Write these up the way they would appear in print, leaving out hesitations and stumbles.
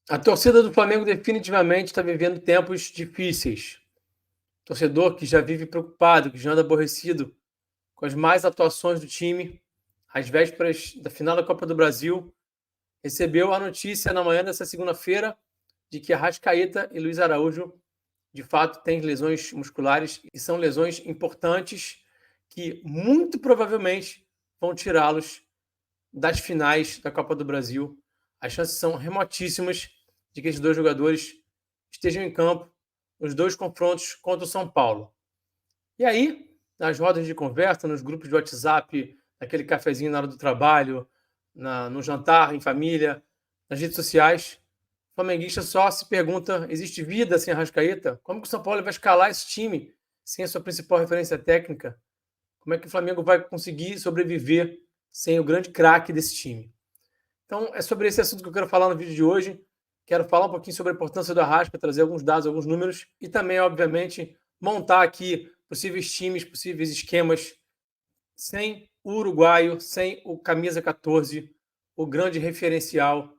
A torcida do Flamengo definitivamente está vivendo tempos difíceis. Torcedor que já vive preocupado, que já anda aborrecido com as más atuações do time, às vésperas da final da Copa do Brasil, recebeu a notícia na manhã dessa segunda-feira de que Arrascaeta e Luiz Araújo, de fato, têm lesões musculares e são lesões importantes que muito provavelmente vão tirá-los das finais da Copa do Brasil. As chances são remotíssimas de que esses dois jogadores estejam em campo nos dois confrontos contra o São Paulo. E aí, nas rodas de conversa, nos grupos de WhatsApp, naquele cafezinho na hora do trabalho, no jantar, em família, nas redes sociais, o flamenguista só se pergunta: existe vida sem Arrascaeta? Como que o São Paulo vai escalar esse time sem a sua principal referência técnica? Como é que o Flamengo vai conseguir sobreviver sem o grande craque desse time? Então, é sobre esse assunto que eu quero falar no vídeo de hoje. Quero falar um pouquinho sobre a importância do Arrasca, trazer alguns dados, alguns números e também, obviamente, montar aqui possíveis times, possíveis esquemas sem o uruguaio, sem o camisa 14, o grande referencial,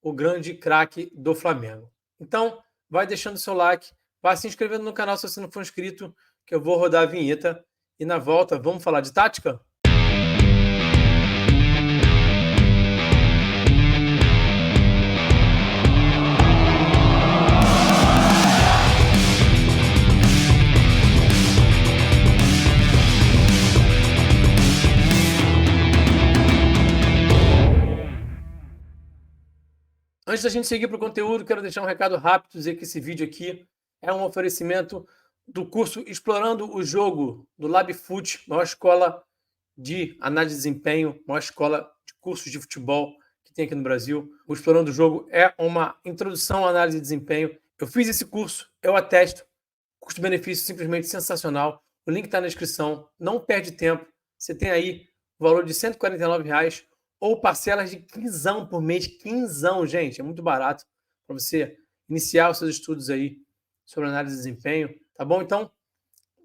o grande craque do Flamengo. Então, vai deixando o seu like, vai se inscrevendo no canal se você não for inscrito, que eu vou rodar a vinheta e na volta vamos falar de tática? Antes da gente seguir para o conteúdo, quero deixar um recado rápido, dizer que esse vídeo aqui é um oferecimento do curso Explorando o Jogo, do LabFoot, maior escola de análise de desempenho, maior escola de cursos de futebol que tem aqui no Brasil. O Explorando o Jogo é uma introdução à análise de desempenho. Eu fiz esse curso, eu atesto, custo-benefício simplesmente sensacional. O link está na descrição, não perde tempo. Você tem aí o valor de R$ 149 ou parcelas de 15 por mês. 15, gente, é muito barato para você iniciar os seus estudos aí sobre análise de desempenho, tá bom? Então,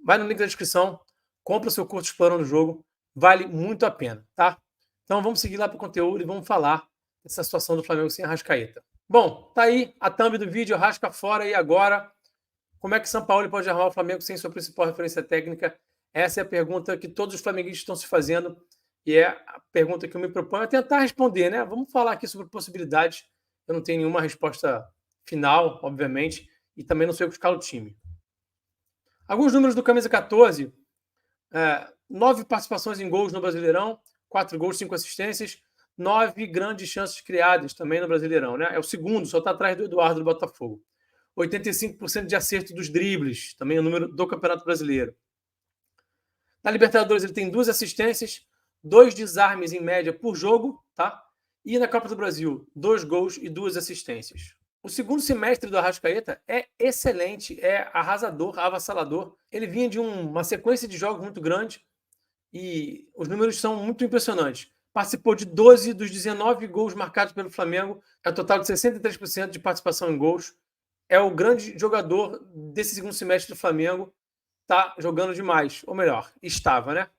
vai no link da descrição, compra o seu curso Explorando o Jogo, vale muito a pena, tá? Então vamos seguir lá para o conteúdo e vamos falar dessa situação do Flamengo sem Arrascaeta. Bom, tá aí a thumb do vídeo, Arrasca fora e agora. Como é que São Paulo pode armar o Flamengo sem sua principal referência técnica? Essa é a pergunta que todos os flamenguistas estão se fazendo e é a pergunta que eu me proponho a tentar responder, né? Vamos falar aqui sobre possibilidades. Eu não tenho nenhuma resposta final, obviamente, e também não sei o que escala o time. Alguns números do Camisa 14. 9 participações em gols no Brasileirão, 4 gols, 5 assistências, 9 grandes chances criadas também no Brasileirão, né? É o segundo, só está atrás do Eduardo do Botafogo. 85% de acerto dos dribles, também é o número do Campeonato Brasileiro. Na Libertadores ele tem 2 assistências, 2 desarmes em média por jogo, tá? E na Copa do Brasil, 2 gols e 2 assistências. O segundo semestre do Arrascaeta é excelente, é arrasador, avassalador. Ele vinha de uma sequência de jogos muito grande e os números são muito impressionantes. Participou de 12 dos 19 gols marcados pelo Flamengo, é um total de 63% de participação em gols. É o grande jogador desse segundo semestre do Flamengo, está jogando demais, ou melhor, estava, né?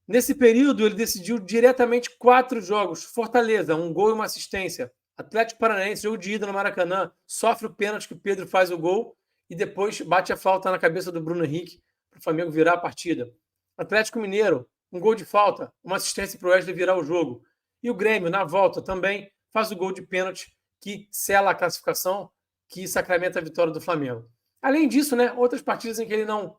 Nesse período, ele decidiu diretamente 4 jogos. Fortaleza, 1 gol e 1 assistência. Atlético Paranaense, jogo de ida no Maracanã, sofre o pênalti que o Pedro faz o gol e depois bate a falta na cabeça do Bruno Henrique para o Flamengo virar a partida. Atlético Mineiro, 1 gol de falta, 1 assistência para o Wesley virar o jogo. E o Grêmio, na volta, também faz o gol de pênalti que sela a classificação, que sacramenta a vitória do Flamengo. Além disso, né, outras partidas em que ele não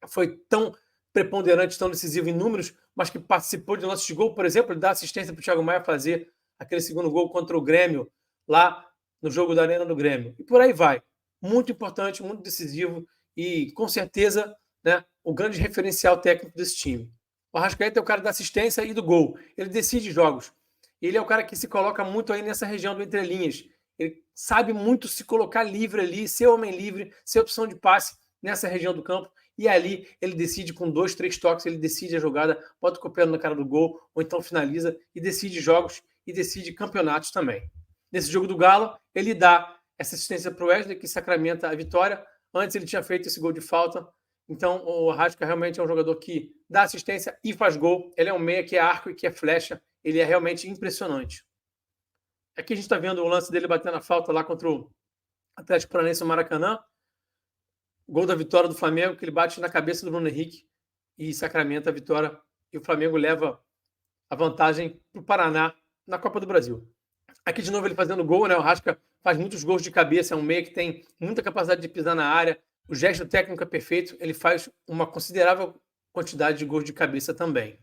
foi tão preponderante, tão decisivo em números, mas que participou de lances de gol, por exemplo, ele dá assistência para o Thiago Maia fazer aquele segundo gol contra o Grêmio, lá no jogo da Arena do Grêmio. E por aí vai. Muito importante, muito decisivo e, com certeza, né, o grande referencial técnico desse time. O Arrascaeta é o cara da assistência e do gol. Ele decide jogos. Ele é o cara que se coloca muito aí nessa região do entrelinhas. Ele sabe muito se colocar livre ali, ser homem livre, ser opção de passe nessa região do campo. E ali ele decide com 2, 3 toques, ele decide a jogada, bota o copeiro na cara do gol, ou então finaliza e decide jogos e decide campeonatos também. Nesse jogo do Galo, ele dá essa assistência para o Wesley, que sacramenta a vitória. Antes ele tinha feito esse gol de falta. Então o Arrasca realmente é um jogador que dá assistência e faz gol. Ele é um meia que é arco e que é flecha. Ele é realmente impressionante. Aqui a gente está vendo o lance dele batendo a falta lá contra o Atlético Paranaense no Maracanã. Gol da vitória do Flamengo, que ele bate na cabeça do Bruno Henrique e sacramenta a vitória. E o Flamengo leva a vantagem para o Paraná na Copa do Brasil. Aqui de novo ele fazendo gol, né? O Rasca faz muitos gols de cabeça, é um meia que tem muita capacidade de pisar na área. O gesto técnico é perfeito, ele faz uma considerável quantidade de gols de cabeça também.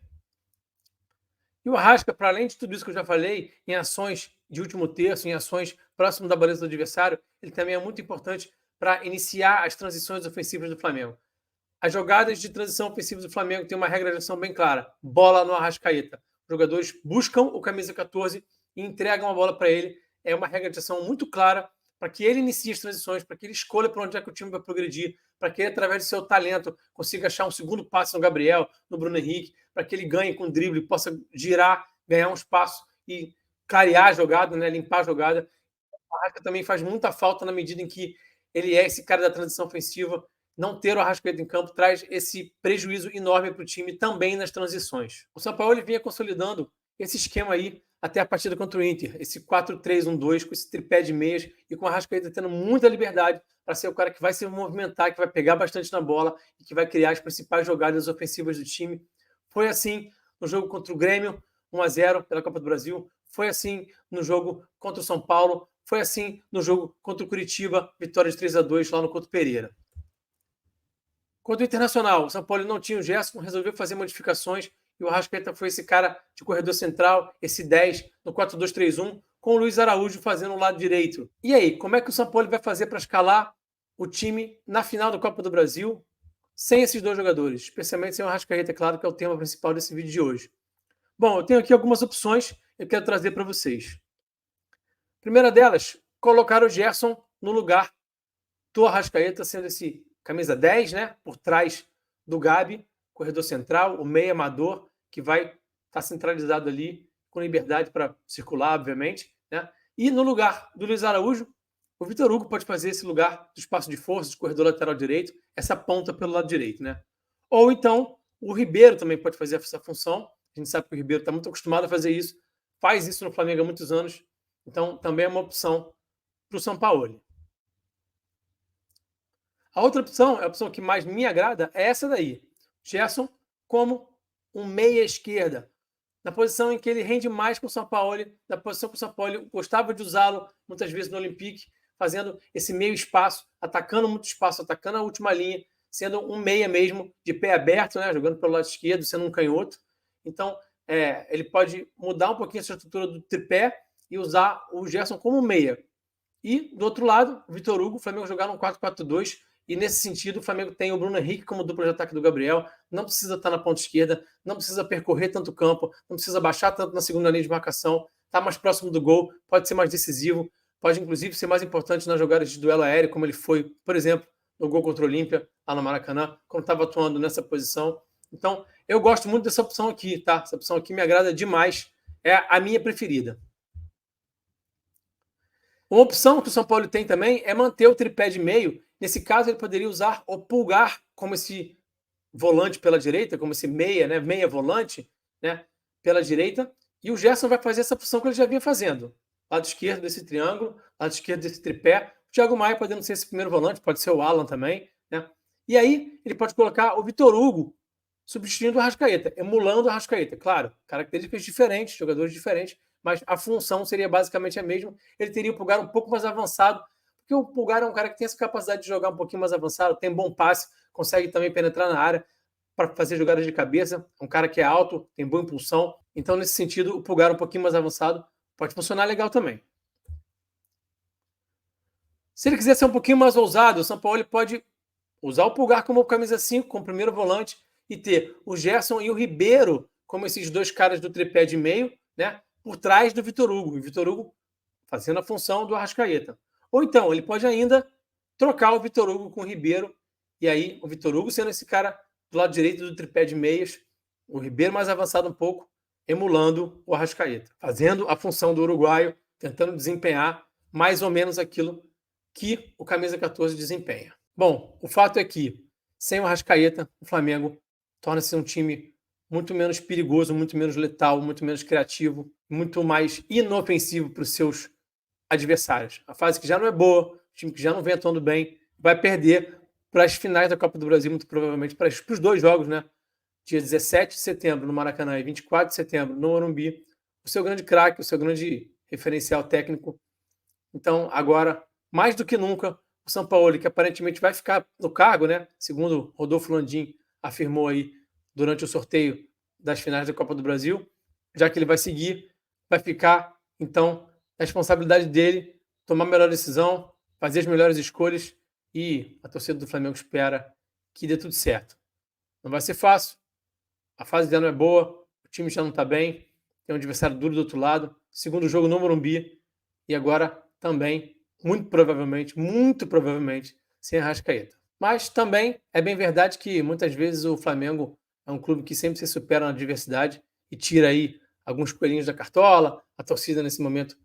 E o Arrasca, para além de tudo isso que eu já falei, em ações de último terço, em ações próximo da baliza do adversário, ele também é muito importante para iniciar as transições ofensivas do Flamengo. As jogadas de transição ofensiva do Flamengo têm uma regra de ação bem clara: bola no Arrascaeta. Os jogadores buscam o camisa 14 e entregam a bola para ele. É uma regra de ação muito clara para que ele inicie as transições, para que ele escolha para onde é que o time vai progredir, para que ele, através do seu talento, consiga achar um segundo passe no Gabriel, no Bruno Henrique, para que ele ganhe com drible, possa girar, ganhar um espaço e clarear a jogada, né, limpar a jogada. O Arrasca também faz muita falta na medida em que ele é esse cara da transição ofensiva. Não ter o Arrascaeta em campo traz esse prejuízo enorme para o time também nas transições. O São Paulo vinha consolidando esse esquema aí até a partida contra o Inter, esse 4-3-1-2, com esse tripé de meias e com o Arrascaeta tendo muita liberdade para ser o cara que vai se movimentar, que vai pegar bastante na bola e que vai criar as principais jogadas ofensivas do time. Foi assim no jogo contra o Grêmio, 1-0 pela Copa do Brasil. Foi assim no jogo contra o São Paulo. Foi assim no jogo contra o Curitiba, vitória de 3-2 lá no Couto Pereira. Quanto ao Internacional, o São Paulo não tinha o Gerson, resolveu fazer modificações e o Arrascaeta foi esse cara de corredor central, esse 10 no 4-2-3-1, com o Luiz Araújo fazendo o lado direito. E aí, como é que o São Paulo vai fazer para escalar o time na final da Copa do Brasil sem esses dois jogadores? Especialmente sem o Arrascaeta, claro, que é o tema principal desse vídeo de hoje. Bom, eu tenho aqui algumas opções que eu quero trazer para vocês. Primeira delas, colocar o Gerson no lugar do Arrascaeta, sendo esse camisa 10, né, por trás do Gabi, corredor central, o meia amador, que vai estar centralizado ali, com liberdade para circular, obviamente, né? E no lugar do Luiz Araújo, o Vitor Hugo pode fazer esse lugar do espaço de força, de corredor lateral direito, essa ponta pelo lado direito, né? Ou então, o Ribeiro também pode fazer essa função. A gente sabe que o Ribeiro está muito acostumado a fazer isso, faz isso no Flamengo há muitos anos, então também é uma opção para o Sampaoli. A outra opção, a opção que mais me agrada, é essa daí. Gerson como um meia esquerda, na posição em que ele rende mais com o São Paulo, na posição que o São Paulo gostava de usá-lo muitas vezes no Olympique, fazendo esse meio espaço, atacando muito espaço, atacando a última linha, sendo um meia mesmo, de pé aberto, né, jogando pelo lado esquerdo, sendo um canhoto. Então, ele pode mudar um pouquinho essa estrutura do tripé e usar o Gerson como meia. E, do outro lado, o Vitor Hugo, o Flamengo jogar no 4-4-2, e nesse sentido o Flamengo tem o Bruno Henrique como dupla de ataque do Gabriel, não precisa estar na ponta esquerda, não precisa percorrer tanto campo, não precisa baixar tanto na segunda linha de marcação, está mais próximo do gol, pode ser mais decisivo, pode inclusive ser mais importante nas jogadas de duelo aéreo, como ele foi, por exemplo, no gol contra o Olímpia, lá no Maracanã, quando estava atuando nessa posição. Então, eu gosto muito dessa opção aqui, tá? Essa opção aqui me agrada demais, é a minha preferida. Uma opção que o São Paulo tem também é manter o tripé de meio. Nesse caso, ele poderia usar o Pulgar como esse volante pela direita, como esse meia, né? Meia volante, né? Pela direita. E o Gerson vai fazer essa função que ele já vinha fazendo. Lado esquerdo desse triângulo, lado esquerdo desse tripé. O Thiago Maia podendo ser esse primeiro volante, pode ser o Alan também, né? E aí, ele pode colocar o Vitor Hugo substituindo o Arrascaeta, emulando o Arrascaeta. Claro, características diferentes, jogadores diferentes, mas a função seria basicamente a mesma. Ele teria o Pulgar um pouco mais avançado, porque o Pulgar é um cara que tem essa capacidade de jogar um pouquinho mais avançado, tem bom passe, consegue também penetrar na área para fazer jogadas de cabeça, um cara que é alto, tem boa impulsão. Então, nesse sentido, o Pulgar um pouquinho mais avançado pode funcionar legal também. Se ele quiser ser um pouquinho mais ousado, o São Paulo pode usar o Pulgar como camisa 5, como primeiro volante, e ter o Gerson e o Ribeiro como esses dois caras do tripé de meio, né, por trás do Vitor Hugo. E o Vitor Hugo fazendo a função do Arrascaeta. Ou então, ele pode ainda trocar o Vitor Hugo com o Ribeiro, e aí o Vitor Hugo sendo esse cara do lado direito do tripé de meias, o Ribeiro mais avançado um pouco, emulando o Arrascaeta, fazendo a função do uruguaio, tentando desempenhar mais ou menos aquilo que o camisa 14 desempenha. Bom, o fato é que, sem o Arrascaeta, o Flamengo torna-se um time muito menos perigoso, muito menos letal, muito menos criativo, muito mais inofensivo para os seus adversários. A fase que já não é boa, o time que já não vem atuando bem, vai perder para as finais da Copa do Brasil, muito provavelmente para os 2 jogos, né? Dia 17 de setembro no Maracanã e 24 de setembro no Morumbi, o seu grande craque, o seu grande referencial técnico. Então, agora, mais do que nunca, o Sampaoli, que aparentemente vai ficar no cargo, né? Segundo Rodolfo Landim afirmou aí durante o sorteio das finais da Copa do Brasil, já que ele vai seguir, vai ficar, então, a responsabilidade dele tomar a melhor decisão, fazer as melhores escolhas e a torcida do Flamengo espera que dê tudo certo. Não vai ser fácil, a fase já não é boa, o time já não está bem, tem um adversário duro do outro lado, segundo jogo no Morumbi e agora também, muito provavelmente, sem Arrascaeta. Mas também é bem verdade que muitas vezes o Flamengo é um clube que sempre se supera na adversidade e tira aí alguns coelhinhos da cartola, a torcida nesse momento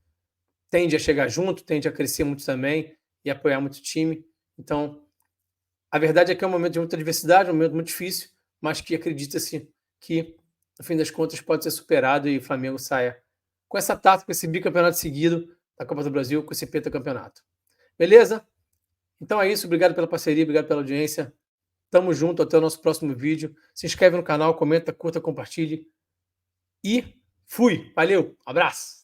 tende a chegar junto, tende a crescer muito também e apoiar muito o time. Então, a verdade é que é um momento de muita adversidade, um momento muito difícil, mas que acredita-se que, no fim das contas, pode ser superado e o Flamengo saia com essa taça, com esse bicampeonato seguido da Copa do Brasil, com esse pentacampeonato. Beleza? Então é isso, obrigado pela parceria, obrigado pela audiência. Tamo junto, até o nosso próximo vídeo. Se inscreve no canal, comenta, curta, compartilhe. E fui! Valeu, abraço!